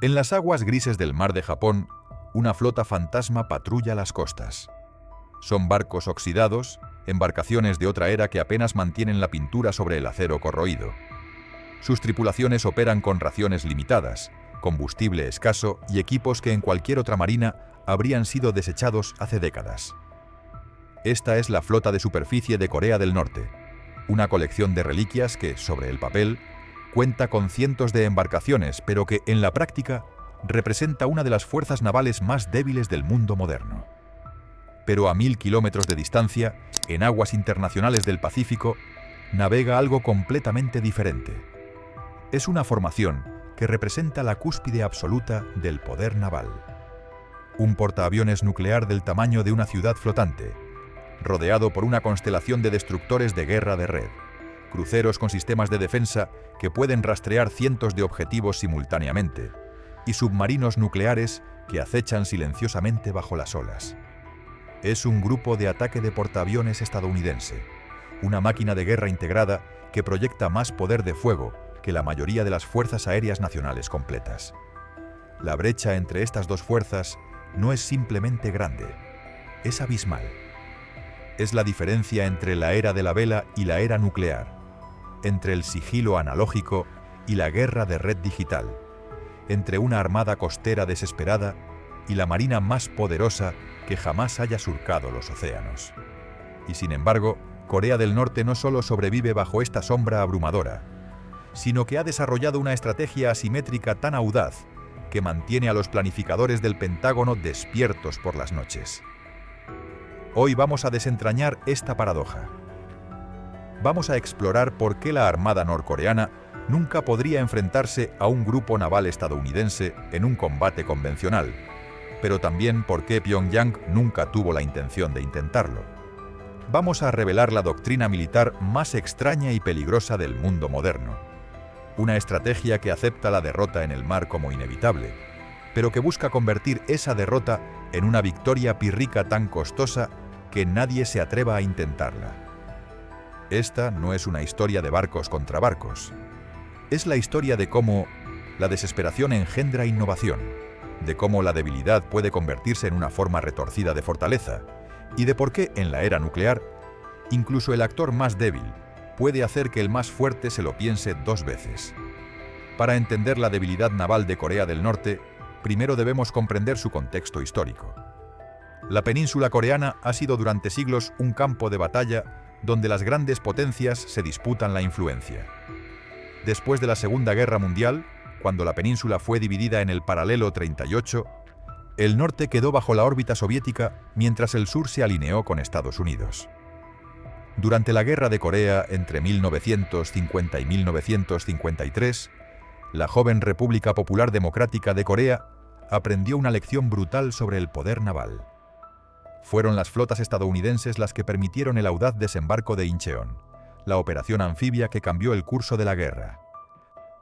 En las aguas grises del mar de Japón, una flota fantasma patrulla las costas. Son barcos oxidados, embarcaciones de otra era que apenas mantienen la pintura sobre el acero corroído. Sus tripulaciones operan con raciones limitadas, combustible escaso y equipos que en cualquier otra marina habrían sido desechados hace décadas. Esta es la flota de superficie de Corea del Norte, una colección de reliquias que, sobre el papel, cuenta con cientos de embarcaciones, pero que, en la práctica, representa una de las fuerzas navales más débiles del mundo moderno. Pero a 1000 kilómetros de distancia, en aguas internacionales del Pacífico, navega algo completamente diferente. Es una formación que representa la cúspide absoluta del poder naval. Un portaaviones nuclear del tamaño de una ciudad flotante, rodeado por una constelación de destructores de guerra de red, cruceros con sistemas de defensa que pueden rastrear cientos de objetivos simultáneamente, y submarinos nucleares que acechan silenciosamente bajo las olas. Es un grupo de ataque de portaaviones estadounidense, una máquina de guerra integrada que proyecta más poder de fuego que la mayoría de las fuerzas aéreas nacionales completas. La brecha entre estas dos fuerzas no es simplemente grande, es abismal. Es la diferencia entre la era de la vela y la era nuclear, entre el sigilo analógico y la guerra de red digital, entre una armada costera desesperada y la marina más poderosa que jamás haya surcado los océanos. Y sin embargo, Corea del Norte no solo sobrevive bajo esta sombra abrumadora, sino que ha desarrollado una estrategia asimétrica tan audaz que mantiene a los planificadores del Pentágono despiertos por las noches. Hoy vamos a desentrañar esta paradoja. Vamos a explorar por qué la Armada norcoreana nunca podría enfrentarse a un grupo naval estadounidense en un combate convencional, pero también por qué Pyongyang nunca tuvo la intención de intentarlo. Vamos a revelar la doctrina militar más extraña y peligrosa del mundo moderno. Una estrategia que acepta la derrota en el mar como inevitable, pero que busca convertir esa derrota en una victoria pírrica tan costosa que nadie se atreva a intentarla. Esta no es una historia de barcos contra barcos. Es la historia de cómo la desesperación engendra innovación, de cómo la debilidad puede convertirse en una forma retorcida de fortaleza, y de por qué en la era nuclear, incluso el actor más débil puede hacer que el más fuerte se lo piense dos veces. Para entender la debilidad naval de Corea del Norte, primero debemos comprender su contexto histórico. La península coreana ha sido durante siglos un campo de batalla donde las grandes potencias se disputan la influencia. Después de la Segunda Guerra Mundial, cuando la península fue dividida en el paralelo 38, el norte quedó bajo la órbita soviética mientras el sur se alineó con Estados Unidos. Durante la Guerra de Corea entre 1950 y 1953, la joven República Popular Democrática de Corea aprendió una lección brutal sobre el poder naval. Fueron las flotas estadounidenses las que permitieron el audaz desembarco de Incheon, la operación anfibia que cambió el curso de la guerra.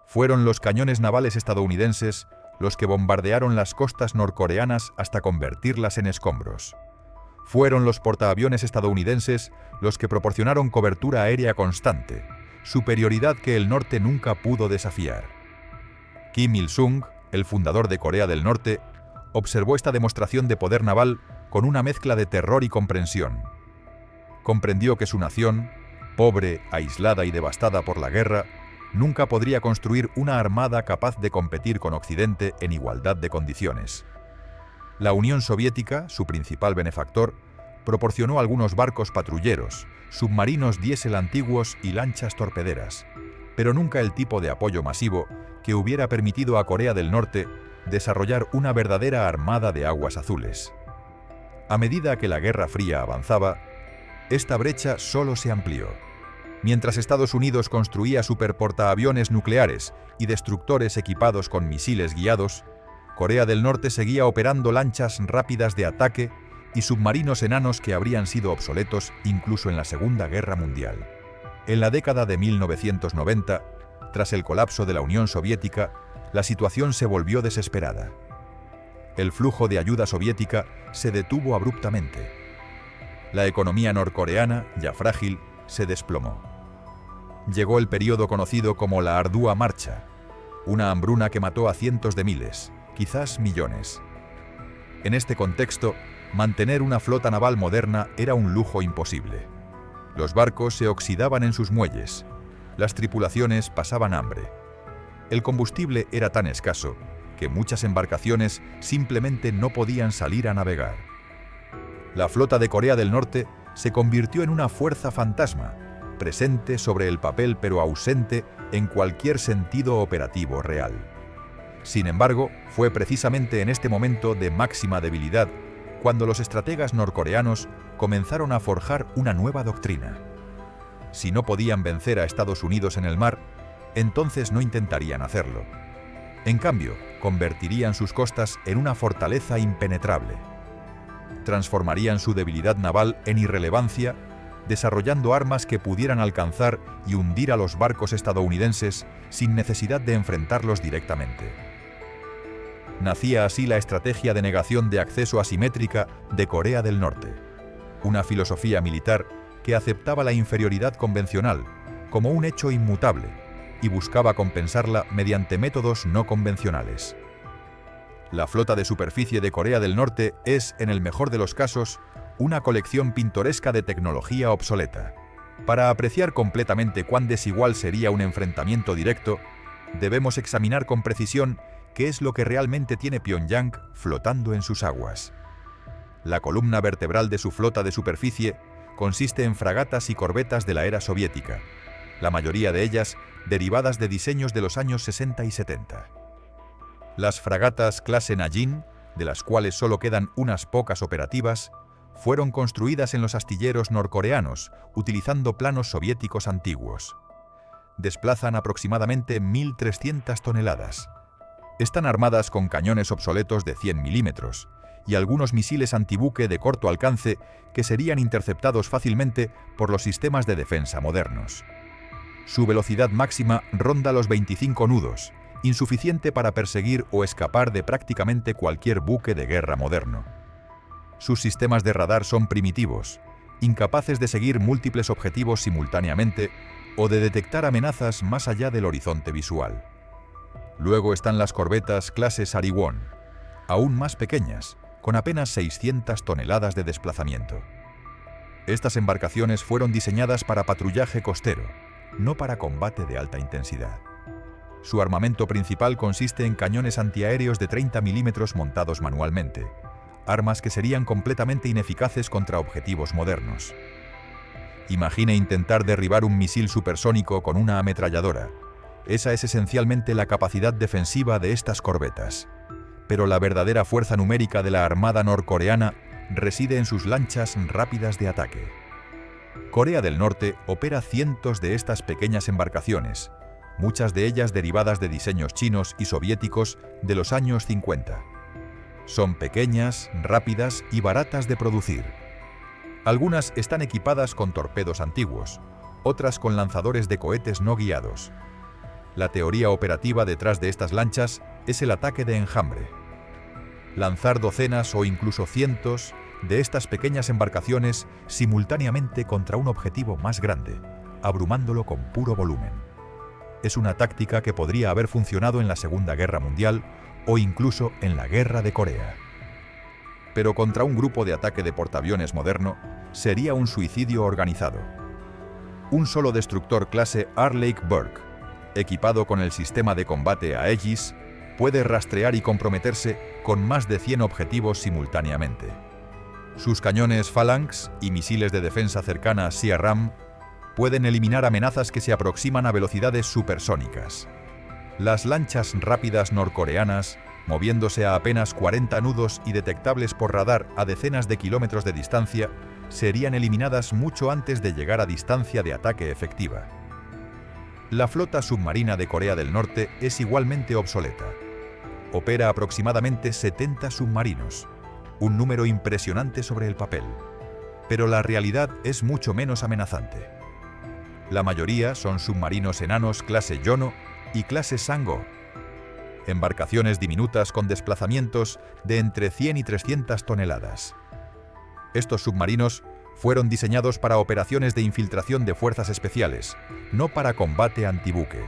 Fueron los cañones navales estadounidenses los que bombardearon las costas norcoreanas hasta convertirlas en escombros. Fueron los portaaviones estadounidenses los que proporcionaron cobertura aérea constante, superioridad que el norte nunca pudo desafiar. Kim Il-sung, el fundador de Corea del Norte, observó esta demostración de poder naval con una mezcla de terror y comprensión. Comprendió que su nación, pobre, aislada y devastada por la guerra, nunca podría construir una armada capaz de competir con Occidente en igualdad de condiciones. La Unión Soviética, su principal benefactor, proporcionó algunos barcos patrulleros, submarinos diésel antiguos y lanchas torpederas, pero nunca el tipo de apoyo masivo que hubiera permitido a Corea del Norte desarrollar una verdadera armada de aguas azules. A medida que la Guerra Fría avanzaba, esta brecha solo se amplió. Mientras Estados Unidos construía superportaaviones nucleares y destructores equipados con misiles guiados, Corea del Norte seguía operando lanchas rápidas de ataque y submarinos enanos que habrían sido obsoletos incluso en la Segunda Guerra Mundial. En la década de 1990, tras el colapso de la Unión Soviética, la situación se volvió desesperada. El flujo de ayuda soviética se detuvo abruptamente. La economía norcoreana, ya frágil, se desplomó. Llegó el periodo conocido como la Ardua Marcha, una hambruna que mató a cientos de miles, quizás millones. En este contexto, mantener una flota naval moderna era un lujo imposible. Los barcos se oxidaban en sus muelles, las tripulaciones pasaban hambre. El combustible era tan escaso que muchas embarcaciones simplemente no podían salir a navegar. La flota de Corea del Norte se convirtió en una fuerza fantasma, presente sobre el papel pero ausente en cualquier sentido operativo real. Sin embargo, fue precisamente en este momento de máxima debilidad cuando los estrategas norcoreanos comenzaron a forjar una nueva doctrina. Si no podían vencer a Estados Unidos en el mar, entonces no intentarían hacerlo. En cambio, convertirían sus costas en una fortaleza impenetrable. Transformarían su debilidad naval en irrelevancia, desarrollando armas que pudieran alcanzar y hundir a los barcos estadounidenses sin necesidad de enfrentarlos directamente. Nacía así la estrategia de negación de acceso asimétrica de Corea del Norte, una filosofía militar que aceptaba la inferioridad convencional como un hecho inmutable y buscaba compensarla mediante métodos no convencionales. La flota de superficie de Corea del Norte es, en el mejor de los casos, una colección pintoresca de tecnología obsoleta. Para apreciar completamente cuán desigual sería un enfrentamiento directo, debemos examinar con precisión qué es lo que realmente tiene Pyongyang flotando en sus aguas. La columna vertebral de su flota de superficie consiste en fragatas y corbetas de la era soviética, la mayoría de ellas derivadas de diseños de los años 60 y 70. Las fragatas clase Najin, de las cuales solo quedan unas pocas operativas, fueron construidas en los astilleros norcoreanos utilizando planos soviéticos antiguos. Desplazan aproximadamente 1.300 toneladas. Están armadas con cañones obsoletos de 100 milímetros y algunos misiles antibuque de corto alcance que serían interceptados fácilmente por los sistemas de defensa modernos. Su velocidad máxima ronda los 25 nudos, insuficiente para perseguir o escapar de prácticamente cualquier buque de guerra moderno. Sus sistemas de radar son primitivos, incapaces de seguir múltiples objetivos simultáneamente o de detectar amenazas más allá del horizonte visual. Luego están las corbetas clase Sariwon, aún más pequeñas, con apenas 600 toneladas de desplazamiento. Estas embarcaciones fueron diseñadas para patrullaje costero, no para combate de alta intensidad. Su armamento principal consiste en cañones antiaéreos de 30 milímetros montados manualmente, armas que serían completamente ineficaces contra objetivos modernos. Imagine intentar derribar un misil supersónico con una ametralladora. Esa es esencialmente la capacidad defensiva de estas corbetas. Pero la verdadera fuerza numérica de la Armada norcoreana reside en sus lanchas rápidas de ataque. Corea del Norte opera cientos de estas pequeñas embarcaciones, muchas de ellas derivadas de diseños chinos y soviéticos de los años 50. Son pequeñas, rápidas y baratas de producir. Algunas están equipadas con torpedos antiguos, otras con lanzadores de cohetes no guiados. La teoría operativa detrás de estas lanchas es el ataque de enjambre. Lanzar docenas o incluso cientos de estas pequeñas embarcaciones simultáneamente contra un objetivo más grande, abrumándolo con puro volumen. Es una táctica que podría haber funcionado en la Segunda Guerra Mundial o incluso en la Guerra de Corea. Pero contra un grupo de ataque de portaaviones moderno sería un suicidio organizado. Un solo destructor clase Arleigh Burke, equipado con el sistema de combate Aegis, puede rastrear y comprometerse con más de 100 objetivos simultáneamente. Sus cañones Phalanx y misiles de defensa cercana SIA-RAM pueden eliminar amenazas que se aproximan a velocidades supersónicas. Las lanchas rápidas norcoreanas, moviéndose a apenas 40 nudos y detectables por radar a decenas de kilómetros de distancia, serían eliminadas mucho antes de llegar a distancia de ataque efectiva. La flota submarina de Corea del Norte es igualmente obsoleta. Opera aproximadamente 70 submarinos, un número impresionante sobre el papel, pero la realidad es mucho menos amenazante. La mayoría son submarinos enanos clase Yono y clase Sango, embarcaciones diminutas con desplazamientos de entre 100 y 300 toneladas. Estos submarinos fueron diseñados para operaciones de infiltración de fuerzas especiales, no para combate antibuque.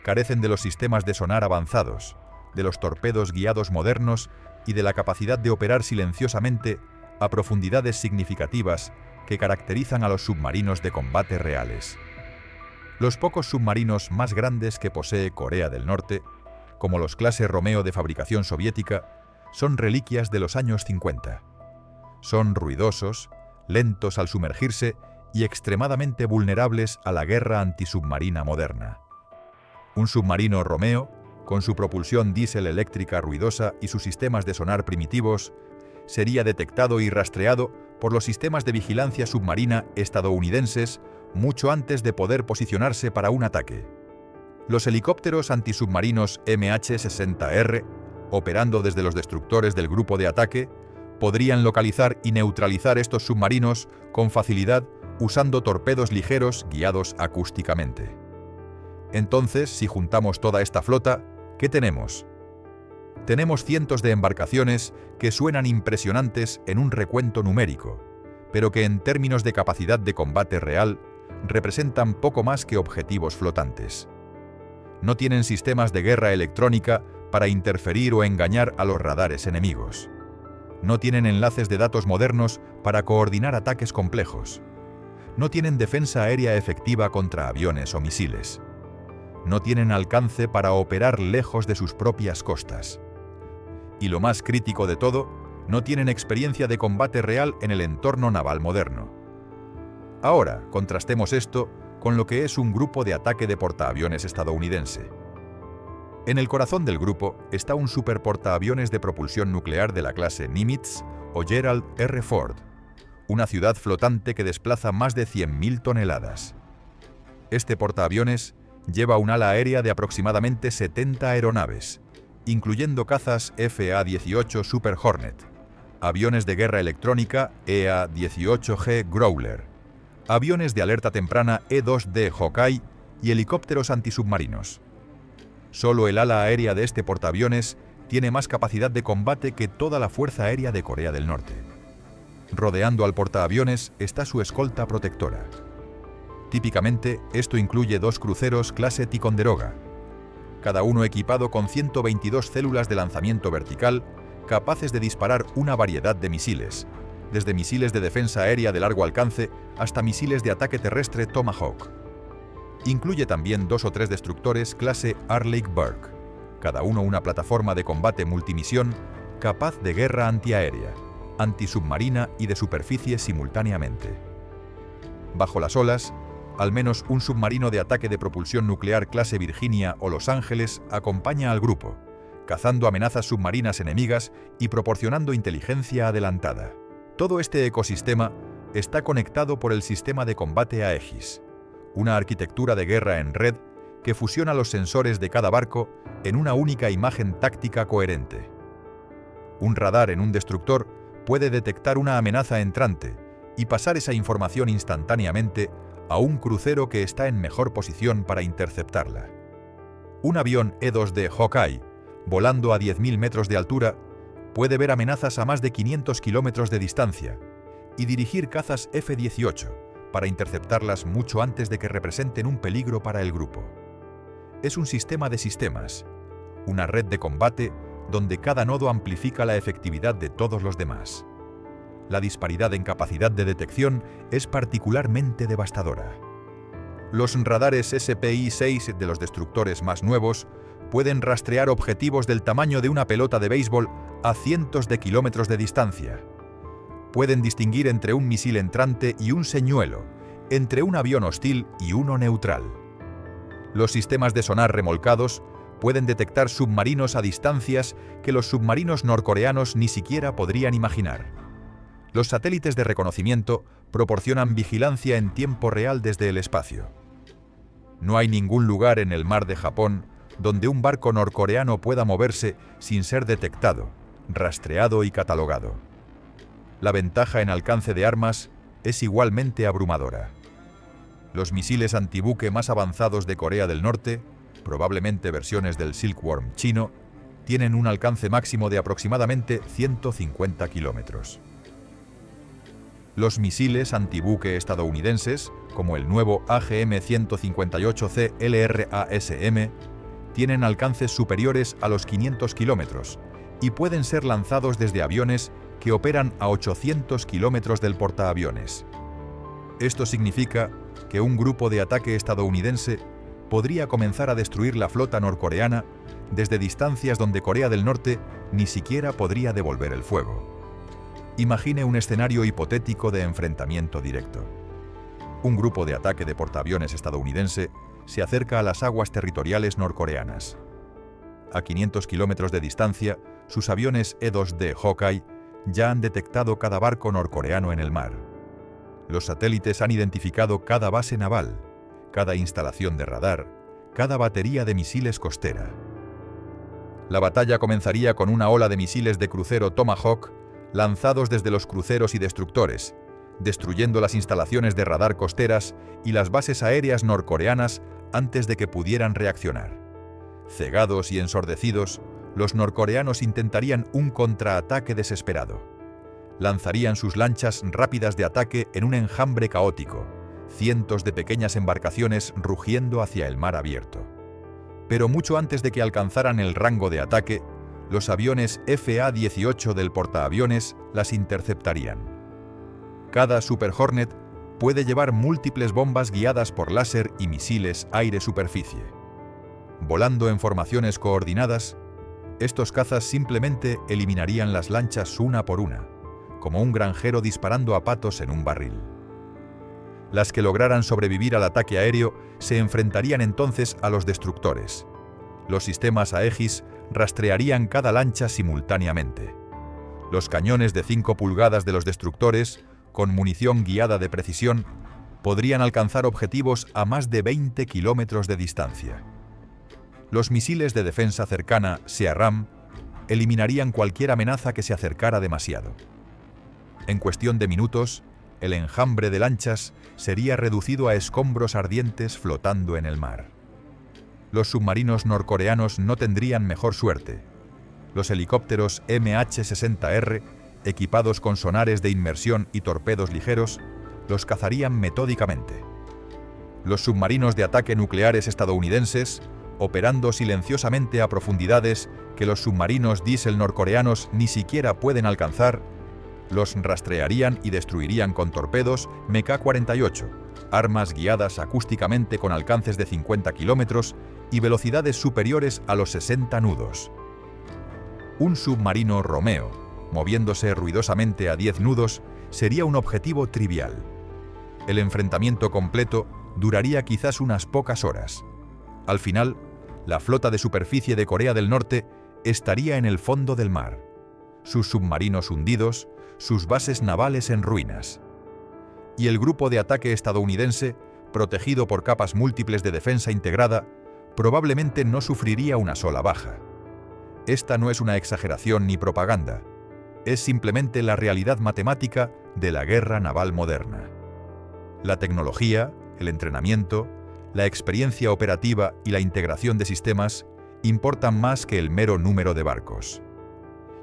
carecen de los sistemas de sonar avanzados, de los torpedos guiados modernos y de la capacidad de operar silenciosamente a profundidades significativas que caracterizan a los submarinos de combate reales. Los pocos submarinos más grandes que posee Corea del Norte, como los clase Romeo de fabricación soviética, son reliquias de los años 50. Son ruidosos, lentos al sumergirse y extremadamente vulnerables a la guerra antisubmarina moderna. Un submarino Romeo, con su propulsión diésel eléctrica ruidosa y sus sistemas de sonar primitivos, sería detectado y rastreado por los sistemas de vigilancia submarina estadounidenses mucho antes de poder posicionarse para un ataque. Los helicópteros antisubmarinos MH-60R, operando desde los destructores del grupo de ataque, podrían localizar y neutralizar estos submarinos con facilidad usando torpedos ligeros guiados acústicamente. Entonces, si juntamos toda esta flota, ¿qué tenemos? Tenemos cientos de embarcaciones que suenan impresionantes en un recuento numérico, pero que en términos de capacidad de combate real representan poco más que objetivos flotantes. No tienen sistemas de guerra electrónica para interferir o engañar a los radares enemigos. No tienen enlaces de datos modernos para coordinar ataques complejos. No tienen defensa aérea efectiva contra aviones o misiles. No tienen alcance para operar lejos de sus propias costas. Y lo más crítico de todo, no tienen experiencia de combate real en el entorno naval moderno. Ahora, contrastemos esto con lo que es un grupo de ataque de portaaviones estadounidense. En el corazón del grupo está un superportaaviones de propulsión nuclear de la clase Nimitz o Gerald R. Ford, una ciudad flotante que desplaza más de 100.000 toneladas. Este portaaviones lleva un ala aérea de aproximadamente 70 aeronaves, incluyendo cazas FA-18 Super Hornet, aviones de guerra electrónica EA-18G Growler, aviones de alerta temprana E-2D Hawkeye y helicópteros antisubmarinos. Solo el ala aérea de este portaaviones tiene más capacidad de combate que toda la Fuerza Aérea de Corea del Norte. Rodeando al portaaviones está su escolta protectora. Típicamente, esto incluye 2 cruceros clase Ticonderoga, cada uno equipado con 122 células de lanzamiento vertical capaces de disparar una variedad de misiles, desde misiles de defensa aérea de largo alcance hasta misiles de ataque terrestre Tomahawk. Incluye también 2 o 3 destructores clase Arleigh Burke, cada uno una plataforma de combate multimisión capaz de guerra antiaérea, antisubmarina y de superficie simultáneamente. Bajo las olas, al menos un submarino de ataque de propulsión nuclear clase Virginia o Los Ángeles acompaña al grupo, cazando amenazas submarinas enemigas y proporcionando inteligencia adelantada. Todo este ecosistema está conectado por el sistema de combate Aegis, una arquitectura de guerra en red que fusiona los sensores de cada barco en una única imagen táctica coherente. Un radar en un destructor puede detectar una amenaza entrante y pasar esa información instantáneamente a un crucero que está en mejor posición para interceptarla. Un avión E-2D Hawkeye, volando a 10.000 metros de altura, puede ver amenazas a más de 500 kilómetros de distancia y dirigir cazas F-18 para interceptarlas mucho antes de que representen un peligro para el grupo. Es un sistema de sistemas, una red de combate donde cada nodo amplifica la efectividad de todos los demás. La disparidad en capacidad de detección es particularmente devastadora. Los radares SPI-6 de los destructores más nuevos pueden rastrear objetivos del tamaño de una pelota de béisbol a cientos de kilómetros de distancia. Pueden distinguir entre un misil entrante y un señuelo, entre un avión hostil y uno neutral. Los sistemas de sonar remolcados pueden detectar submarinos a distancias que los submarinos norcoreanos ni siquiera podrían imaginar. Los satélites de reconocimiento proporcionan vigilancia en tiempo real desde el espacio. No hay ningún lugar en el mar de Japón donde un barco norcoreano pueda moverse sin ser detectado, rastreado y catalogado. La ventaja en alcance de armas es igualmente abrumadora. Los misiles antibuque más avanzados de Corea del Norte, probablemente versiones del Silkworm chino, tienen un alcance máximo de aproximadamente 150 kilómetros. Los misiles antibuque estadounidenses, como el nuevo AGM-158C LRASM, tienen alcances superiores a los 500 kilómetros y pueden ser lanzados desde aviones que operan a 800 kilómetros del portaaviones. Esto significa que un grupo de ataque estadounidense podría comenzar a destruir la flota norcoreana desde distancias donde Corea del Norte ni siquiera podría devolver el fuego. Imagine un escenario hipotético de enfrentamiento directo. Un grupo de ataque de portaaviones estadounidense se acerca a las aguas territoriales norcoreanas. A 500 kilómetros de distancia, sus aviones E-2D Hawkeye ya han detectado cada barco norcoreano en el mar. Los satélites han identificado cada base naval, cada instalación de radar, cada batería de misiles costera. La batalla comenzaría con una ola de misiles de crucero Tomahawk lanzados desde los cruceros y destructores, destruyendo las instalaciones de radar costeras y las bases aéreas norcoreanas antes de que pudieran reaccionar. Cegados y ensordecidos, los norcoreanos intentarían un contraataque desesperado. Lanzarían sus lanchas rápidas de ataque en un enjambre caótico, cientos de pequeñas embarcaciones rugiendo hacia el mar abierto. Pero mucho antes de que alcanzaran el rango de ataque, los aviones FA-18 del portaaviones las interceptarían. Cada Super Hornet puede llevar múltiples bombas guiadas por láser y misiles aire-superficie. Volando en formaciones coordinadas, estos cazas simplemente eliminarían las lanchas una por una, como un granjero disparando a patos en un barril. Las que lograran sobrevivir al ataque aéreo se enfrentarían entonces a los destructores. Los sistemas Aegis rastrearían cada lancha simultáneamente. Los cañones de 5 pulgadas de los destructores, con munición guiada de precisión, podrían alcanzar objetivos a más de 20 kilómetros de distancia. Los misiles de defensa cercana SEARAM eliminarían cualquier amenaza que se acercara demasiado. En cuestión de minutos, el enjambre de lanchas sería reducido a escombros ardientes flotando en el mar. Los submarinos norcoreanos no tendrían mejor suerte. Los helicópteros MH-60R, equipados con sonares de inmersión y torpedos ligeros, los cazarían metódicamente. Los submarinos de ataque nucleares estadounidenses, operando silenciosamente a profundidades que los submarinos diésel norcoreanos ni siquiera pueden alcanzar, los rastrearían y destruirían con torpedos MK-48, armas guiadas acústicamente con alcances de 50 kilómetros y velocidades superiores a los 60 nudos. Un submarino Romeo, moviéndose ruidosamente a 10 nudos, sería un objetivo trivial. El enfrentamiento completo duraría quizás unas pocas horas. Al final, la flota de superficie de Corea del Norte estaría en el fondo del mar, sus submarinos hundidos, sus bases navales en ruinas. Y el grupo de ataque estadounidense, protegido por capas múltiples de defensa integrada, probablemente no sufriría una sola baja. Esta no es una exageración ni propaganda, es simplemente la realidad matemática de la guerra naval moderna. La tecnología, el entrenamiento, la experiencia operativa y la integración de sistemas importan más que el mero número de barcos.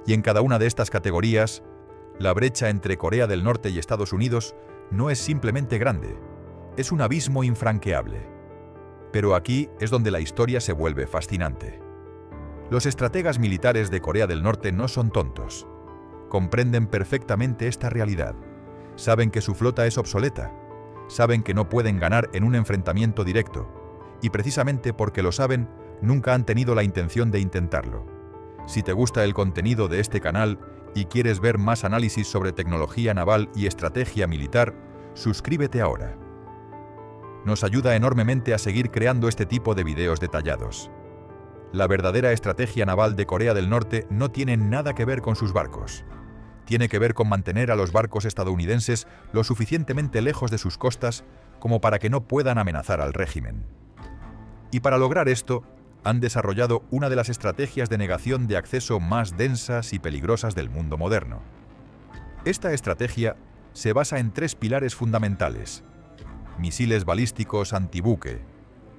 Y en cada una de estas categorías, la brecha entre Corea del Norte y Estados Unidos no es simplemente grande, es un abismo infranqueable. Pero aquí es donde la historia se vuelve fascinante. Los estrategas militares de Corea del Norte no son tontos. Comprenden perfectamente esta realidad. Saben que su flota es obsoleta. Saben que no pueden ganar en un enfrentamiento directo. Y precisamente porque lo saben, nunca han tenido la intención de intentarlo. Si te gusta el contenido de este canal y quieres ver más análisis sobre tecnología naval y estrategia militar, suscríbete ahora. Nos ayuda enormemente a seguir creando este tipo de videos detallados. La verdadera estrategia naval de Corea del Norte no tiene nada que ver con sus barcos. Tiene que ver con mantener a los barcos estadounidenses lo suficientemente lejos de sus costas como para que no puedan amenazar al régimen. Y para lograr esto, han desarrollado una de las estrategias de negación de acceso más densas y peligrosas del mundo moderno. Esta estrategia se basa en 3 pilares fundamentales: misiles balísticos antibuque,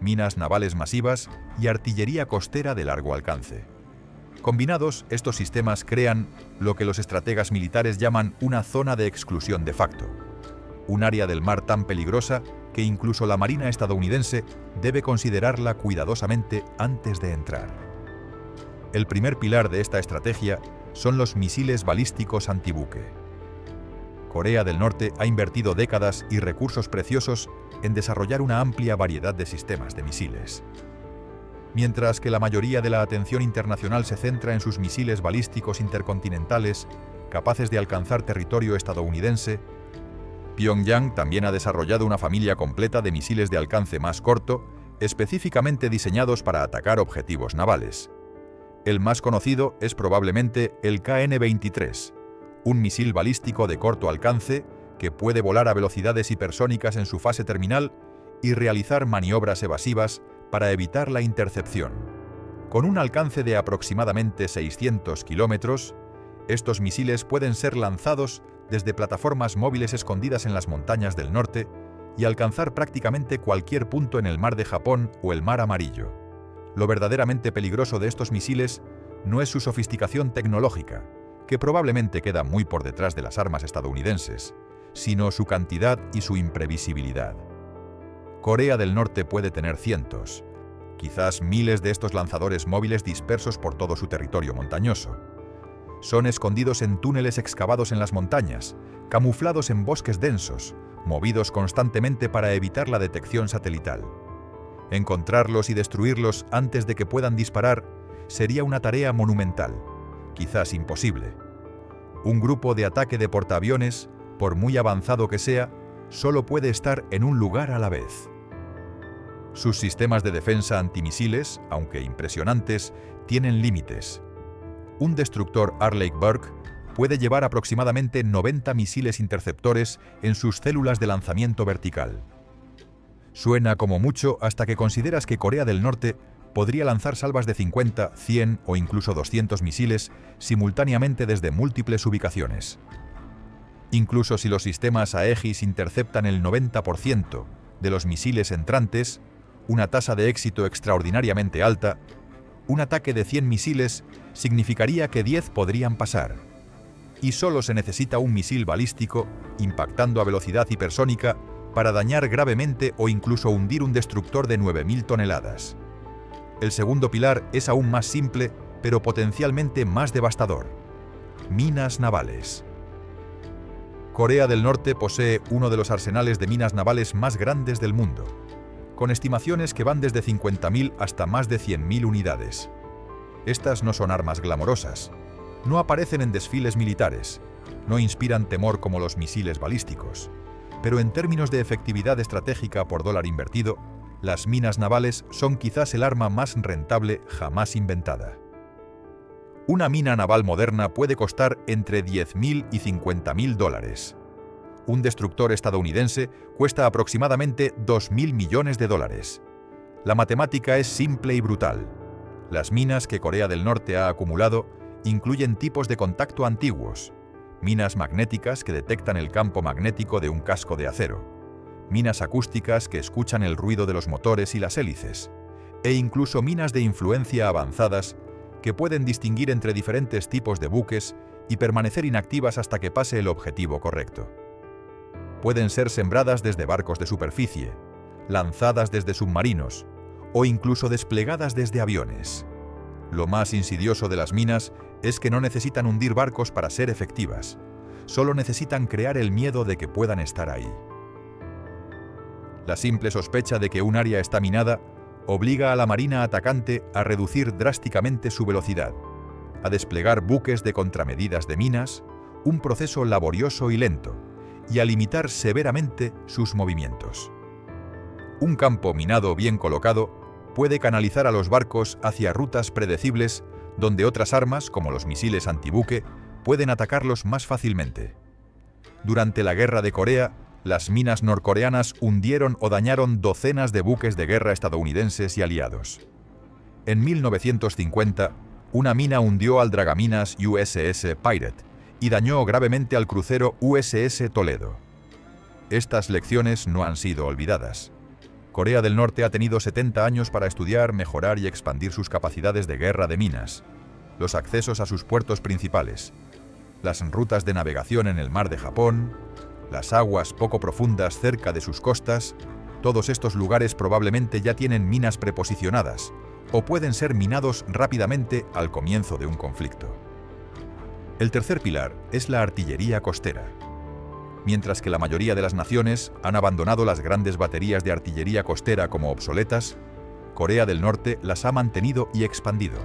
minas navales masivas y artillería costera de largo alcance. Combinados, estos sistemas crean lo que los estrategas militares llaman una zona de exclusión de facto. un área del mar tan peligrosa que incluso la Marina estadounidense debe considerarla cuidadosamente antes de entrar. El primer pilar de esta estrategia son los misiles balísticos antibuque. Corea del Norte ha invertido décadas y recursos preciosos en desarrollar una amplia variedad de sistemas de misiles. Mientras que la mayoría de la atención internacional se centra en sus misiles balísticos intercontinentales, capaces de alcanzar territorio estadounidense, Pyongyang también ha desarrollado una familia completa de misiles de alcance más corto, específicamente diseñados para atacar objetivos navales. El más conocido es probablemente el KN-23, un misil balístico de corto alcance que puede volar a velocidades hipersónicas en su fase terminal y realizar maniobras evasivas para evitar la intercepción. Con un alcance de aproximadamente 600 kilómetros, estos misiles pueden ser lanzados desde plataformas móviles escondidas en las montañas del norte y alcanzar prácticamente cualquier punto en el Mar de Japón o el Mar Amarillo. Lo verdaderamente peligroso de estos misiles no es su sofisticación tecnológica, que probablemente queda muy por detrás de las armas estadounidenses, sino su cantidad y su imprevisibilidad. Corea del Norte puede tener cientos, quizás miles de estos lanzadores móviles dispersos por todo su territorio montañoso. Son escondidos en túneles excavados en las montañas, camuflados en bosques densos, movidos constantemente para evitar la detección satelital. Encontrarlos y destruirlos antes de que puedan disparar sería una tarea monumental, quizás imposible. Un grupo de ataque de portaaviones, por muy avanzado que sea, solo puede estar en un lugar a la vez. Sus sistemas de defensa antimisiles, aunque impresionantes, tienen límites. Un destructor Arleigh-Burke puede llevar aproximadamente 90 misiles interceptores en sus células de lanzamiento vertical. Suena como mucho hasta que consideras que Corea del Norte podría lanzar salvas de 50, 100 o incluso 200 misiles simultáneamente desde múltiples ubicaciones. Incluso si los sistemas Aegis interceptan el 90% de los misiles entrantes, una tasa de éxito extraordinariamente alta, un ataque de 100 misiles significaría que 10 podrían pasar. Y solo se necesita un misil balístico impactando a velocidad hipersónica para dañar gravemente o incluso hundir un destructor de 9.000 toneladas. El segundo pilar es aún más simple, pero potencialmente más devastador: minas navales. Corea del Norte posee uno de los arsenales de minas navales más grandes del mundo, con estimaciones que van desde 50.000 hasta más de 100.000 unidades. Estas no son armas glamorosas, no aparecen en desfiles militares, no inspiran temor como los misiles balísticos, pero en términos de efectividad estratégica por dólar invertido, las minas navales son quizás el arma más rentable jamás inventada. Una mina naval moderna puede costar entre $10.000 y $50.000. Un destructor estadounidense cuesta aproximadamente $2.000 millones. La matemática es simple y brutal. Las minas que Corea del Norte ha acumulado incluyen tipos de contacto antiguos, minas magnéticas que detectan el campo magnético de un casco de acero, minas acústicas que escuchan el ruido de los motores y las hélices, e incluso minas de influencia avanzadas que pueden distinguir entre diferentes tipos de buques y permanecer inactivas hasta que pase el objetivo correcto. Pueden ser sembradas desde barcos de superficie, lanzadas desde submarinos o incluso desplegadas desde aviones. Lo más insidioso de las minas es que no necesitan hundir barcos para ser efectivas, solo necesitan crear el miedo de que puedan estar ahí. La simple sospecha de que un área está minada obliga a la marina atacante a reducir drásticamente su velocidad, a desplegar buques de contramedidas de minas, un proceso laborioso y lento, y a limitar severamente sus movimientos. Un campo minado bien colocado puede canalizar a los barcos hacia rutas predecibles donde otras armas, como los misiles antibuque, pueden atacarlos más fácilmente. Durante la Guerra de Corea, las minas norcoreanas hundieron o dañaron docenas de buques de guerra estadounidenses y aliados. En 1950, una mina hundió al dragaminas USS Pirate y dañó gravemente al crucero USS Toledo. Estas lecciones no han sido olvidadas. Corea del Norte ha tenido 70 años para estudiar, mejorar y expandir sus capacidades de guerra de minas, los accesos a sus puertos principales, las rutas de navegación en el Mar de Japón, las aguas poco profundas cerca de sus costas, todos estos lugares probablemente ya tienen minas preposicionadas o pueden ser minados rápidamente al comienzo de un conflicto. El tercer pilar es la artillería costera. Mientras que la mayoría de las naciones han abandonado las grandes baterías de artillería costera como obsoletas, Corea del Norte las ha mantenido y expandido.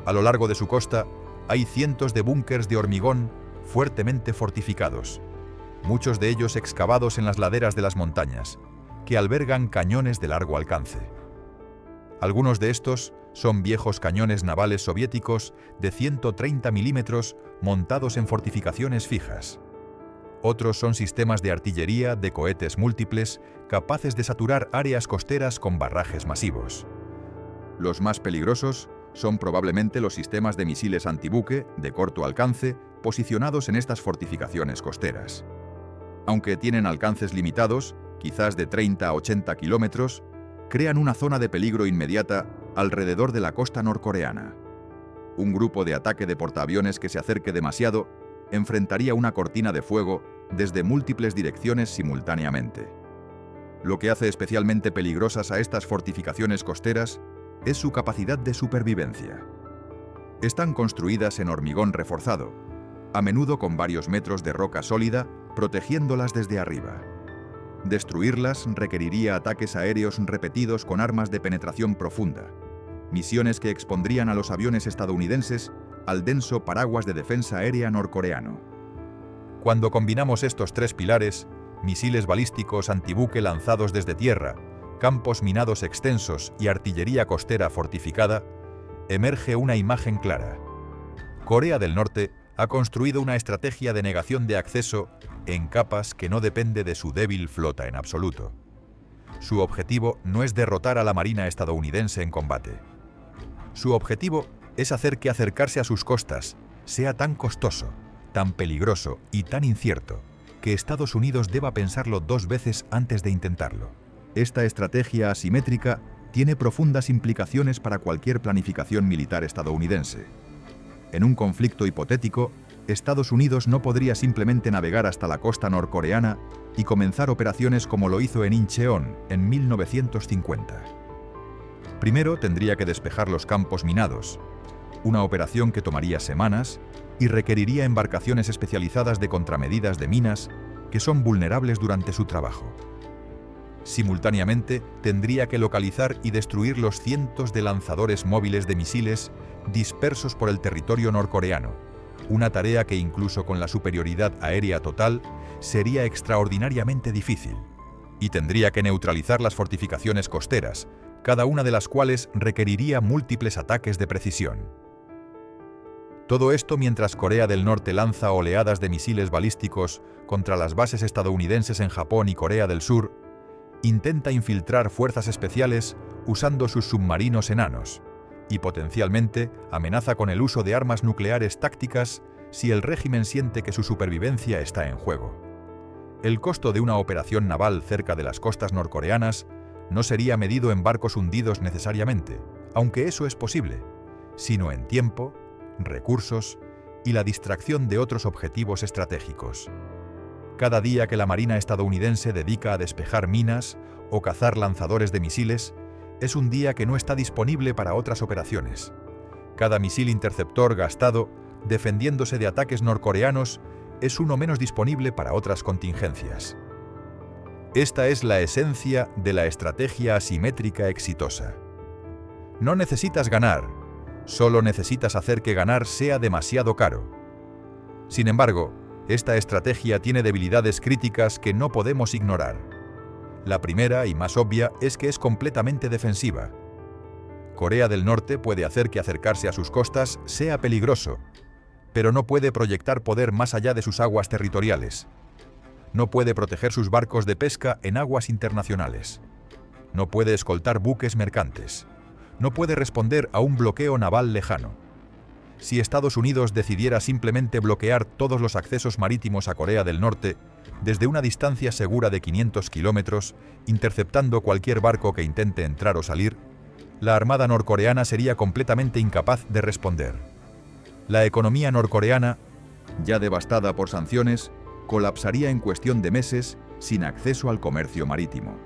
A lo largo de su costa hay cientos de búnkers de hormigón fuertemente fortificados, muchos de ellos excavados en las laderas de las montañas, que albergan cañones de largo alcance. Algunos de estos son viejos cañones navales soviéticos de 130 milímetros montados en fortificaciones fijas. Otros son sistemas de artillería de cohetes múltiples capaces de saturar áreas costeras con barrajes masivos. Los más peligrosos son probablemente los sistemas de misiles antibuque de corto alcance posicionados en estas fortificaciones costeras. Aunque tienen alcances limitados, quizás de 30 a 80 kilómetros, crean una zona de peligro inmediata alrededor de la costa norcoreana. Un grupo de ataque de portaaviones que se acerque demasiado enfrentaría una cortina de fuego desde múltiples direcciones simultáneamente. Lo que hace especialmente peligrosas a estas fortificaciones costeras es su capacidad de supervivencia. Están construidas en hormigón reforzado, a menudo con varios metros de roca sólida protegiéndolas desde arriba. Destruirlas requeriría ataques aéreos repetidos con armas de penetración profunda, misiones que expondrían a los aviones estadounidenses al denso paraguas de defensa aérea norcoreano. Cuando combinamos estos tres pilares, misiles balísticos antibuque lanzados desde tierra, campos minados extensos y artillería costera fortificada, emerge una imagen clara. Corea del Norte ha construido una estrategia de negación de acceso en capas que no depende de su débil flota en absoluto. Su objetivo no es derrotar a la Marina estadounidense en combate. Su objetivo es hacer que acercarse a sus costas sea tan costoso, tan peligroso y tan incierto que Estados Unidos deba pensarlo dos veces antes de intentarlo. Esta estrategia asimétrica tiene profundas implicaciones para cualquier planificación militar estadounidense. En un conflicto hipotético, Estados Unidos no podría simplemente navegar hasta la costa norcoreana y comenzar operaciones como lo hizo en Incheon en 1950. Primero tendría que despejar los campos minados, una operación que tomaría semanas y requeriría embarcaciones especializadas de contramedidas de minas que son vulnerables durante su trabajo. Simultáneamente, tendría que localizar y destruir los cientos de lanzadores móviles de misiles dispersos por el territorio norcoreano, una tarea que incluso con la superioridad aérea total sería extraordinariamente difícil. Y tendría que neutralizar las fortificaciones costeras, cada una de las cuales requeriría múltiples ataques de precisión. Todo esto mientras Corea del Norte lanza oleadas de misiles balísticos contra las bases estadounidenses en Japón y Corea del Sur, intenta infiltrar fuerzas especiales usando sus submarinos enanos y potencialmente amenaza con el uso de armas nucleares tácticas si el régimen siente que su supervivencia está en juego. El costo de una operación naval cerca de las costas norcoreanas no sería medido en barcos hundidos necesariamente, aunque eso es posible, sino en tiempo, recursos y la distracción de otros objetivos estratégicos. Cada día que la Marina estadounidense dedica a despejar minas o cazar lanzadores de misiles, es un día que no está disponible para otras operaciones. Cada misil interceptor gastado, defendiéndose de ataques norcoreanos, es uno menos disponible para otras contingencias. Esta es la esencia de la estrategia asimétrica exitosa. No necesitas ganar, solo necesitas hacer que ganar sea demasiado caro. Sin embargo, esta estrategia tiene debilidades críticas que no podemos ignorar. La primera y más obvia es que es completamente defensiva. Corea del Norte puede hacer que acercarse a sus costas sea peligroso, pero no puede proyectar poder más allá de sus aguas territoriales. No puede proteger sus barcos de pesca en aguas internacionales. No puede escoltar buques mercantes. No puede responder a un bloqueo naval lejano. Si Estados Unidos decidiera simplemente bloquear todos los accesos marítimos a Corea del Norte, desde una distancia segura de 500 kilómetros, interceptando cualquier barco que intente entrar o salir, la Armada norcoreana sería completamente incapaz de responder. La economía norcoreana, ya devastada por sanciones, colapsaría en cuestión de meses sin acceso al comercio marítimo.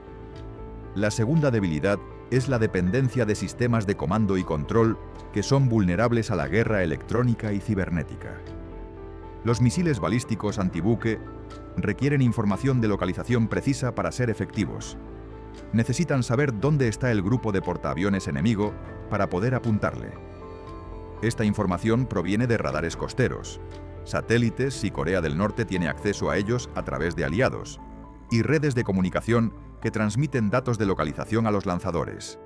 La segunda debilidad es la dependencia de sistemas de comando y control que son vulnerables a la guerra electrónica y cibernética. Los misiles balísticos antibuque requieren información de localización precisa para ser efectivos. Necesitan saber dónde está el grupo de portaaviones enemigo para poder apuntarle. Esta información proviene de radares costeros, satélites si Corea del Norte tiene acceso a ellos a través de aliados, y redes de comunicación que transmiten datos de localización a los lanzadores.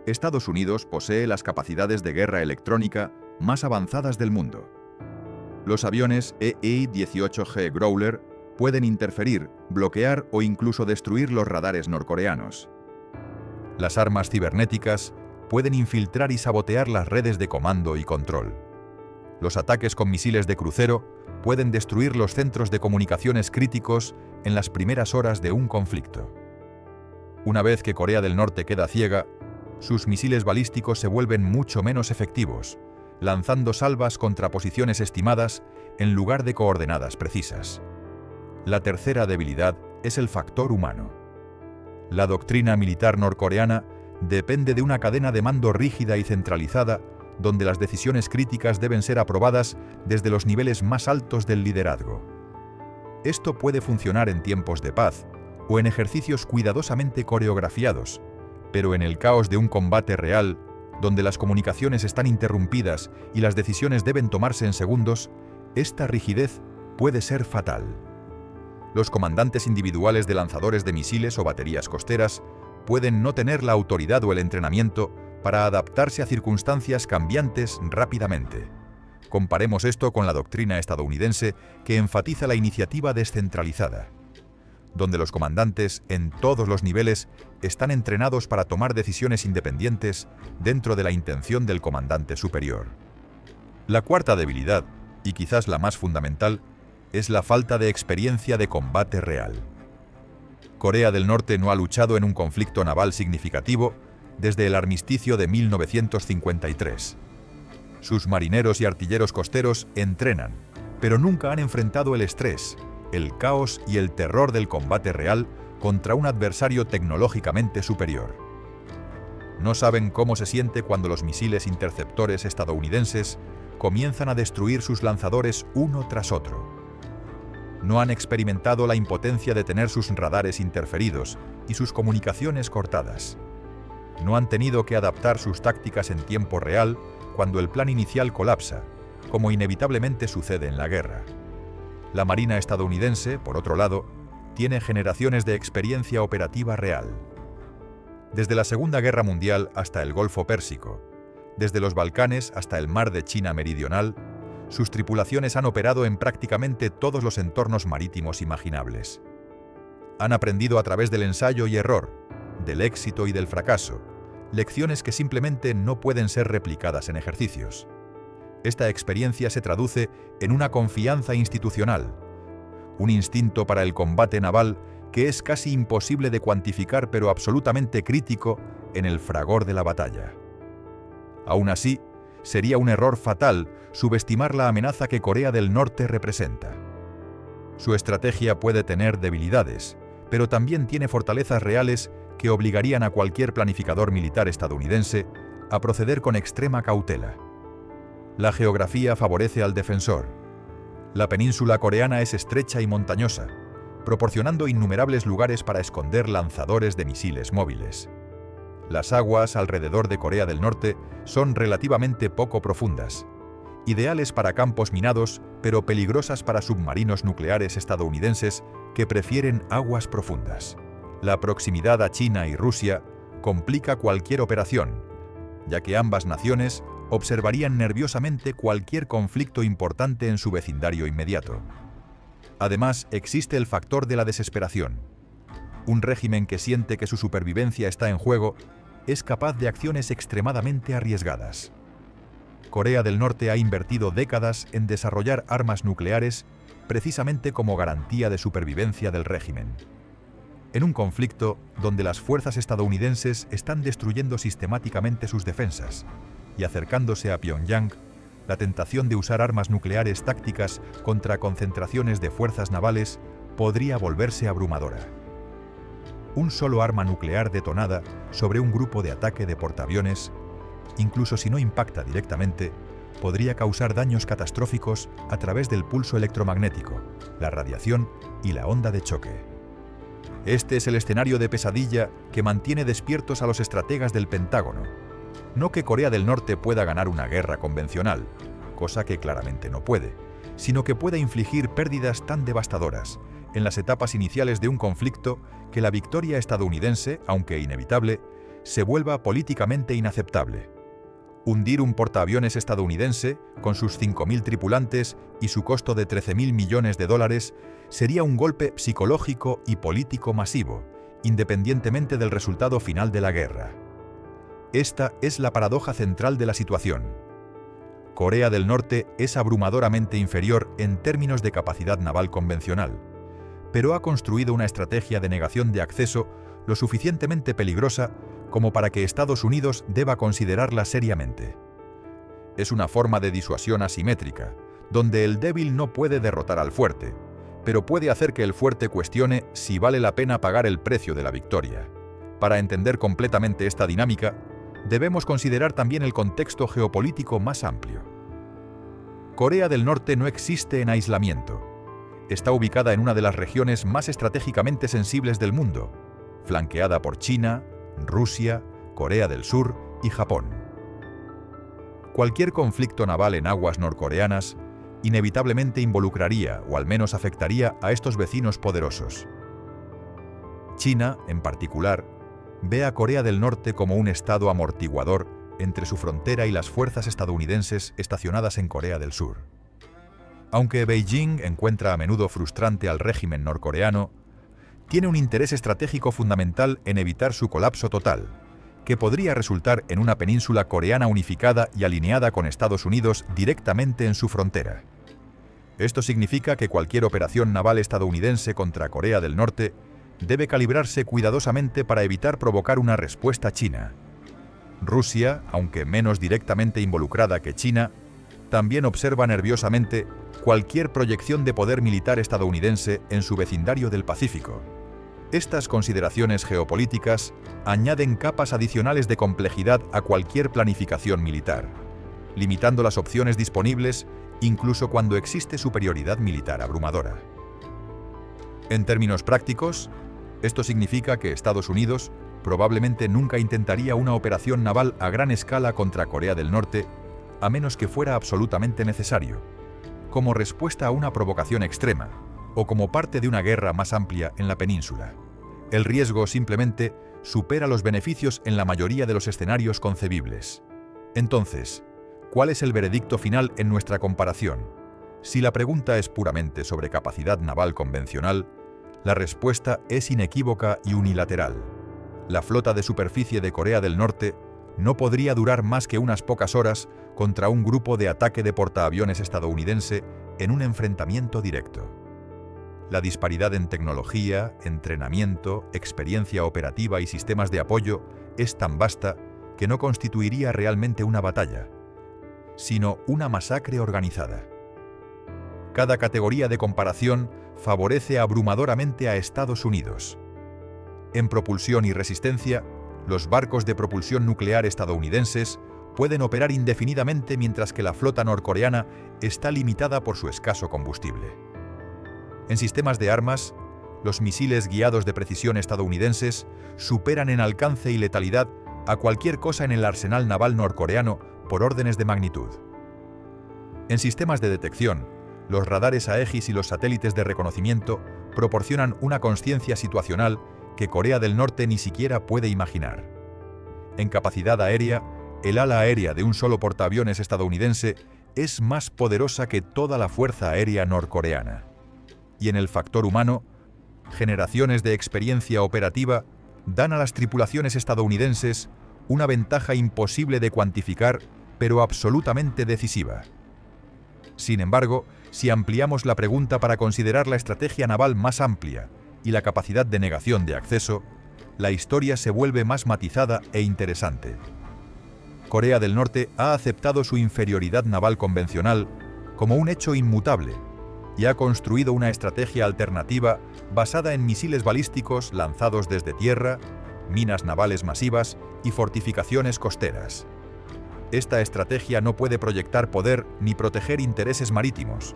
Estados Unidos posee las capacidades de guerra electrónica más avanzadas del mundo. Los aviones EI-18G Growler pueden interferir, bloquear o incluso destruir los radares norcoreanos. Las armas cibernéticas pueden infiltrar y sabotear las redes de comando y control. Los ataques con misiles de crucero pueden destruir los centros de comunicaciones críticos en las primeras horas de un conflicto. Una vez que Corea del Norte queda ciega, sus misiles balísticos se vuelven mucho menos efectivos, lanzando salvas contra posiciones estimadas en lugar de coordenadas precisas. La tercera debilidad es el factor humano. La doctrina militar norcoreana depende de una cadena de mando rígida y centralizada, donde las decisiones críticas deben ser aprobadas desde los niveles más altos del liderazgo. Esto puede funcionar en tiempos de paz o en ejercicios cuidadosamente coreografiados, pero en el caos de un combate real, donde las comunicaciones están interrumpidas y las decisiones deben tomarse en segundos, esta rigidez puede ser fatal. Los comandantes individuales de lanzadores de misiles o baterías costeras pueden no tener la autoridad o el entrenamiento para adaptarse a circunstancias cambiantes rápidamente. Comparemos esto con la doctrina estadounidense que enfatiza la iniciativa descentralizada, donde los comandantes en todos los niveles están entrenados para tomar decisiones independientes dentro de la intención del comandante superior. La cuarta debilidad, y quizás la más fundamental, es la falta de experiencia de combate real. Corea del Norte no ha luchado en un conflicto naval significativo desde el armisticio de 1953. Sus marineros y artilleros costeros entrenan, pero nunca han enfrentado el estrés, el caos y el terror del combate real contra un adversario tecnológicamente superior. No saben cómo se siente cuando los misiles interceptores estadounidenses comienzan a destruir sus lanzadores uno tras otro. No han experimentado la impotencia de tener sus radares interferidos y sus comunicaciones cortadas. No han tenido que adaptar sus tácticas en tiempo real cuando el plan inicial colapsa, como inevitablemente sucede en la guerra. La Marina estadounidense, por otro lado, tiene generaciones de experiencia operativa real. Desde la Segunda Guerra Mundial hasta el Golfo Pérsico, desde los Balcanes hasta el Mar de China Meridional, sus tripulaciones han operado en prácticamente todos los entornos marítimos imaginables. Han aprendido a través del ensayo y error, del éxito y del fracaso, lecciones que simplemente no pueden ser replicadas en ejercicios. Esta experiencia se traduce en una confianza institucional, un instinto para el combate naval que es casi imposible de cuantificar pero absolutamente crítico en el fragor de la batalla. Aún así, sería un error fatal subestimar la amenaza que Corea del Norte representa. Su estrategia puede tener debilidades, pero también tiene fortalezas reales que obligarían a cualquier planificador militar estadounidense a proceder con extrema cautela. La geografía favorece al defensor. La península coreana es estrecha y montañosa, proporcionando innumerables lugares para esconder lanzadores de misiles móviles. Las aguas alrededor de Corea del Norte son relativamente poco profundas, ideales para campos minados, pero peligrosas para submarinos nucleares estadounidenses que prefieren aguas profundas. La proximidad a China y Rusia complica cualquier operación, ya que ambas naciones observarían nerviosamente cualquier conflicto importante en su vecindario inmediato. Además, existe el factor de la desesperación. Un régimen que siente que su supervivencia está en juego es capaz de acciones extremadamente arriesgadas. Corea del Norte ha invertido décadas en desarrollar armas nucleares precisamente como garantía de supervivencia del régimen. En un conflicto donde las fuerzas estadounidenses están destruyendo sistemáticamente sus defensas y acercándose a Pyongyang, la tentación de usar armas nucleares tácticas contra concentraciones de fuerzas navales podría volverse abrumadora. Un solo arma nuclear detonada sobre un grupo de ataque de portaaviones, incluso si no impacta directamente, podría causar daños catastróficos a través del pulso electromagnético, la radiación y la onda de choque. Este es el escenario de pesadilla que mantiene despiertos a los estrategas del Pentágono. No que Corea del Norte pueda ganar una guerra convencional, cosa que claramente no puede, sino que pueda infligir pérdidas tan devastadoras en las etapas iniciales de un conflicto que la victoria estadounidense, aunque inevitable, se vuelva políticamente inaceptable. Hundir un portaaviones estadounidense, con sus 5.000 tripulantes y su costo de $13.000 millones, sería un golpe psicológico y político masivo, independientemente del resultado final de la guerra. Esta es la paradoja central de la situación. Corea del Norte es abrumadoramente inferior en términos de capacidad naval convencional, pero ha construido una estrategia de negación de acceso lo suficientemente peligrosa como para que Estados Unidos deba considerarla seriamente. Es una forma de disuasión asimétrica, donde el débil no puede derrotar al fuerte, pero puede hacer que el fuerte cuestione si vale la pena pagar el precio de la victoria. Para entender completamente esta dinámica, debemos considerar también el contexto geopolítico más amplio. Corea del Norte no existe en aislamiento. Está ubicada en una de las regiones más estratégicamente sensibles del mundo, flanqueada por China, Rusia, Corea del Sur y Japón. Cualquier conflicto naval en aguas norcoreanas inevitablemente involucraría o al menos afectaría a estos vecinos poderosos. China, en particular, ve a Corea del Norte como un estado amortiguador entre su frontera y las fuerzas estadounidenses estacionadas en Corea del Sur. Aunque Beijing encuentra a menudo frustrante al régimen norcoreano, tiene un interés estratégico fundamental en evitar su colapso total, que podría resultar en una península coreana unificada y alineada con Estados Unidos directamente en su frontera. Esto significa que cualquier operación naval estadounidense contra Corea del Norte debe calibrarse cuidadosamente para evitar provocar una respuesta china. Rusia, aunque menos directamente involucrada que China, también observa nerviosamente cualquier proyección de poder militar estadounidense en su vecindario del Pacífico. Estas consideraciones geopolíticas añaden capas adicionales de complejidad a cualquier planificación militar, limitando las opciones disponibles incluso cuando existe superioridad militar abrumadora. En términos prácticos, esto significa que Estados Unidos probablemente nunca intentaría una operación naval a gran escala contra Corea del Norte, a menos que fuera absolutamente necesario, como respuesta a una provocación extrema o como parte de una guerra más amplia en la península. El riesgo simplemente supera los beneficios en la mayoría de los escenarios concebibles. Entonces, ¿cuál es el veredicto final en nuestra comparación? Si la pregunta es puramente sobre capacidad naval convencional, la respuesta es inequívoca y unilateral. La flota de superficie de Corea del Norte no podría durar más que unas pocas horas contra un grupo de ataque de portaaviones estadounidense en un enfrentamiento directo. La disparidad en tecnología, entrenamiento, experiencia operativa y sistemas de apoyo es tan vasta que no constituiría realmente una batalla, sino una masacre organizada. Cada categoría de comparación favorece abrumadoramente a Estados Unidos. En propulsión y resistencia, los barcos de propulsión nuclear estadounidenses pueden operar indefinidamente mientras que la flota norcoreana está limitada por su escaso combustible. En sistemas de armas, los misiles guiados de precisión estadounidenses superan en alcance y letalidad a cualquier cosa en el arsenal naval norcoreano por órdenes de magnitud. En sistemas de detección, los radares Aegis y los satélites de reconocimiento proporcionan una consciencia situacional que Corea del Norte ni siquiera puede imaginar. En capacidad aérea, el ala aérea de un solo portaaviones estadounidense es más poderosa que toda la fuerza aérea norcoreana. Y en el factor humano, generaciones de experiencia operativa dan a las tripulaciones estadounidenses una ventaja imposible de cuantificar, pero absolutamente decisiva. Sin embargo, si ampliamos la pregunta para considerar la estrategia naval más amplia y la capacidad de negación de acceso, la historia se vuelve más matizada e interesante. Corea del Norte ha aceptado su inferioridad naval convencional como un hecho inmutable y ha construido una estrategia alternativa basada en misiles balísticos lanzados desde tierra, minas navales masivas y fortificaciones costeras. Esta estrategia no puede proyectar poder ni proteger intereses marítimos,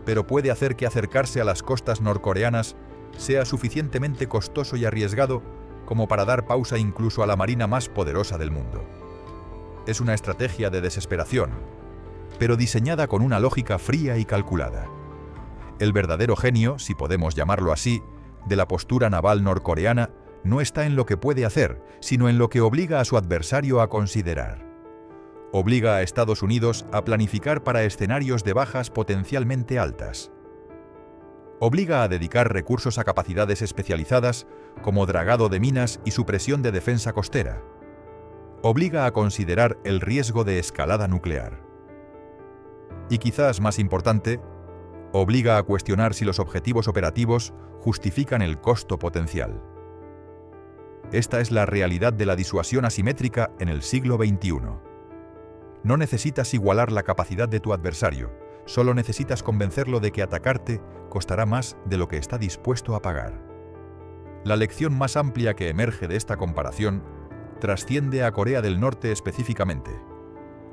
pero puede hacer que acercarse a las costas norcoreanas sea suficientemente costoso y arriesgado como para dar pausa incluso a la marina más poderosa del mundo. Es una estrategia de desesperación, pero diseñada con una lógica fría y calculada. El verdadero genio, si podemos llamarlo así, de la postura naval norcoreana no está en lo que puede hacer, sino en lo que obliga a su adversario a considerar. Obliga a Estados Unidos a planificar para escenarios de bajas potencialmente altas. Obliga a dedicar recursos a capacidades especializadas como dragado de minas y supresión de defensa costera. Obliga a considerar el riesgo de escalada nuclear. Y quizás más importante, obliga a cuestionar si los objetivos operativos justifican el costo potencial. Esta es la realidad de la disuasión asimétrica en el siglo XXI. No necesitas igualar la capacidad de tu adversario, solo necesitas convencerlo de que atacarte costará más de lo que está dispuesto a pagar. La lección más amplia que emerge de esta comparación trasciende a Corea del Norte específicamente.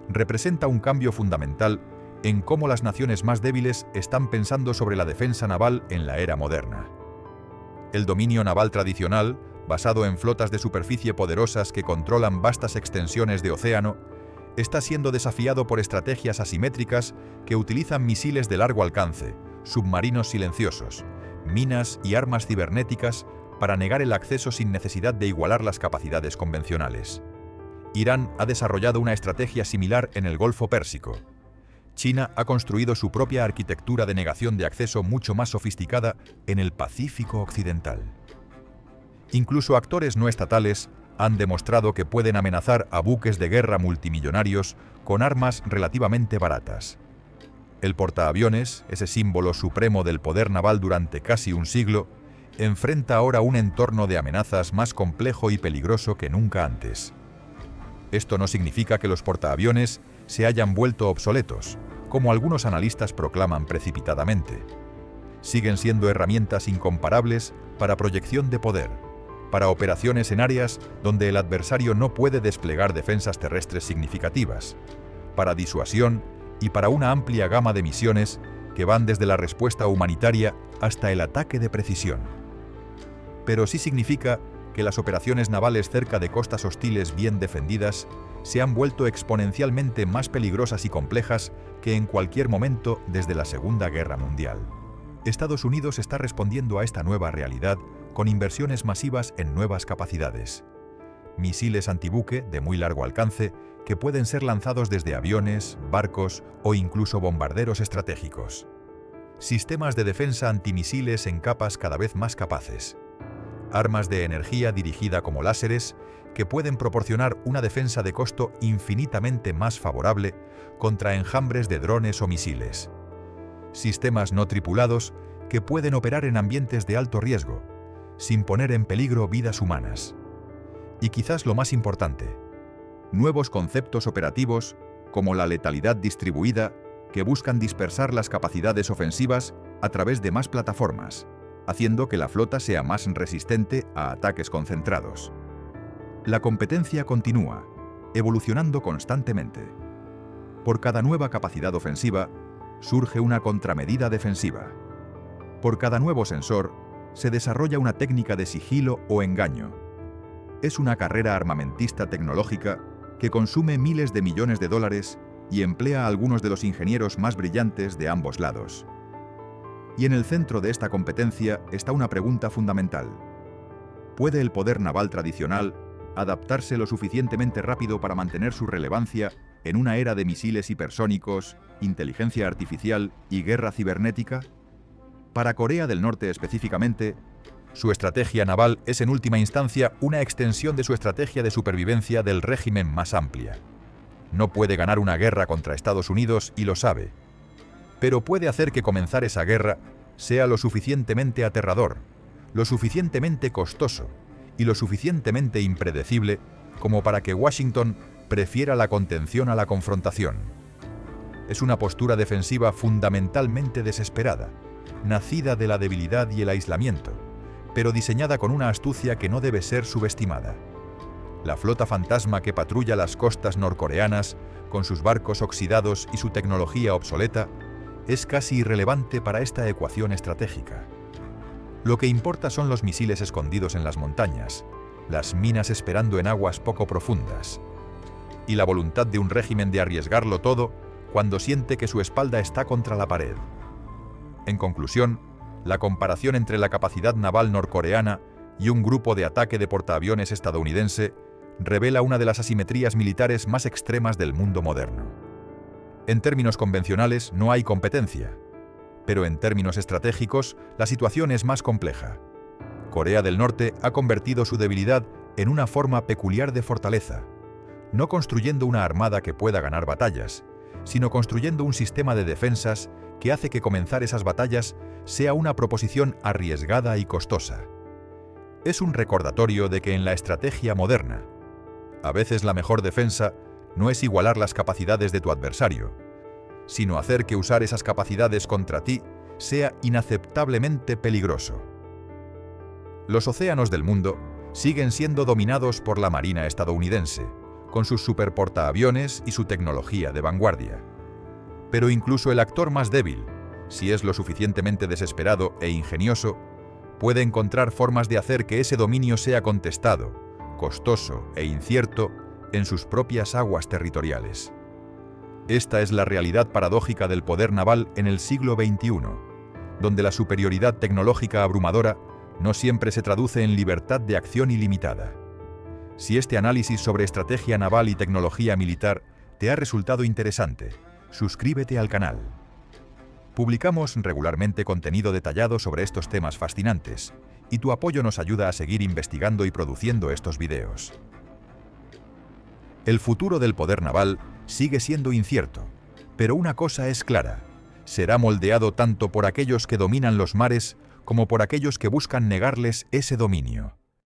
Representa un cambio fundamental en cómo las naciones más débiles están pensando sobre la defensa naval en la era moderna. El dominio naval tradicional, basado en flotas de superficie poderosas que controlan vastas extensiones de océano, está siendo desafiado por estrategias asimétricas que utilizan misiles de largo alcance, submarinos silenciosos, minas y armas cibernéticas para negar el acceso sin necesidad de igualar las capacidades convencionales. Irán ha desarrollado una estrategia similar en el Golfo Pérsico. China ha construido su propia arquitectura de negación de acceso mucho más sofisticada en el Pacífico Occidental. Incluso actores no estatales han demostrado que pueden amenazar a buques de guerra multimillonarios con armas relativamente baratas. El portaaviones, ese símbolo supremo del poder naval durante casi un siglo, enfrenta ahora un entorno de amenazas más complejo y peligroso que nunca antes. Esto no significa que los portaaviones se hayan vuelto obsoletos, como algunos analistas proclaman precipitadamente. Siguen siendo herramientas incomparables para proyección de poder, para operaciones en áreas donde el adversario no puede desplegar defensas terrestres significativas, para disuasión y para una amplia gama de misiones que van desde la respuesta humanitaria hasta el ataque de precisión. Pero sí significa que las operaciones navales cerca de costas hostiles bien defendidas se han vuelto exponencialmente más peligrosas y complejas que en cualquier momento desde la Segunda Guerra Mundial. Estados Unidos está respondiendo a esta nueva realidad con inversiones masivas en nuevas capacidades. Misiles antibuque de muy largo alcance que pueden ser lanzados desde aviones, barcos o incluso bombarderos estratégicos. Sistemas de defensa antimisiles en capas cada vez más capaces. Armas de energía dirigida como láseres que pueden proporcionar una defensa de costo infinitamente más favorable contra enjambres de drones o misiles. Sistemas no tripulados que pueden operar en ambientes de alto riesgo, sin poner en peligro vidas humanas. Y quizás lo más importante, nuevos conceptos operativos como la letalidad distribuida que buscan dispersar las capacidades ofensivas a través de más plataformas, haciendo que la flota sea más resistente a ataques concentrados. La competencia continúa, evolucionando constantemente. Por cada nueva capacidad ofensiva, surge una contramedida defensiva. Por cada nuevo sensor, se desarrolla una técnica de sigilo o engaño. Es una carrera armamentista tecnológica que consume miles de millones de dólares y emplea a algunos de los ingenieros más brillantes de ambos lados. Y en el centro de esta competencia está una pregunta fundamental. ¿Puede el poder naval tradicional adaptarse lo suficientemente rápido para mantener su relevancia en una era de misiles hipersónicos, inteligencia artificial y guerra cibernética? Para Corea del Norte específicamente, su estrategia naval es en última instancia una extensión de su estrategia de supervivencia del régimen más amplia. No puede ganar una guerra contra Estados Unidos y lo sabe, pero puede hacer que comenzar esa guerra sea lo suficientemente aterrador, lo suficientemente costoso y lo suficientemente impredecible como para que Washington prefiera la contención a la confrontación. Es una postura defensiva fundamentalmente desesperada, nacida de la debilidad y el aislamiento, pero diseñada con una astucia que no debe ser subestimada. La flota fantasma que patrulla las costas norcoreanas, con sus barcos oxidados y su tecnología obsoleta, es casi irrelevante para esta ecuación estratégica. Lo que importa son los misiles escondidos en las montañas, las minas esperando en aguas poco profundas, y la voluntad de un régimen de arriesgarlo todo cuando siente que su espalda está contra la pared. En conclusión, la comparación entre la capacidad naval norcoreana y un grupo de ataque de portaaviones estadounidense revela una de las asimetrías militares más extremas del mundo moderno. En términos convencionales no hay competencia, pero en términos estratégicos la situación es más compleja. Corea del Norte ha convertido su debilidad en una forma peculiar de fortaleza, no construyendo una armada que pueda ganar batallas, sino construyendo un sistema de defensas que hace que comenzar esas batallas sea una proposición arriesgada y costosa. Es un recordatorio de que en la estrategia moderna, a veces la mejor defensa no es igualar las capacidades de tu adversario, sino hacer que usar esas capacidades contra ti sea inaceptablemente peligroso. Los océanos del mundo siguen siendo dominados por la Marina estadounidense, con sus superportaaviones y su tecnología de vanguardia. Pero incluso el actor más débil, si es lo suficientemente desesperado e ingenioso, puede encontrar formas de hacer que ese dominio sea contestado, costoso e incierto en sus propias aguas territoriales. Esta es la realidad paradójica del poder naval en el siglo XXI, donde la superioridad tecnológica abrumadora no siempre se traduce en libertad de acción ilimitada. Si este análisis sobre estrategia naval y tecnología militar te ha resultado interesante, suscríbete al canal. Publicamos regularmente contenido detallado sobre estos temas fascinantes, y tu apoyo nos ayuda a seguir investigando y produciendo estos videos. El futuro del poder naval sigue siendo incierto, pero una cosa es clara: será moldeado tanto por aquellos que dominan los mares como por aquellos que buscan negarles ese dominio.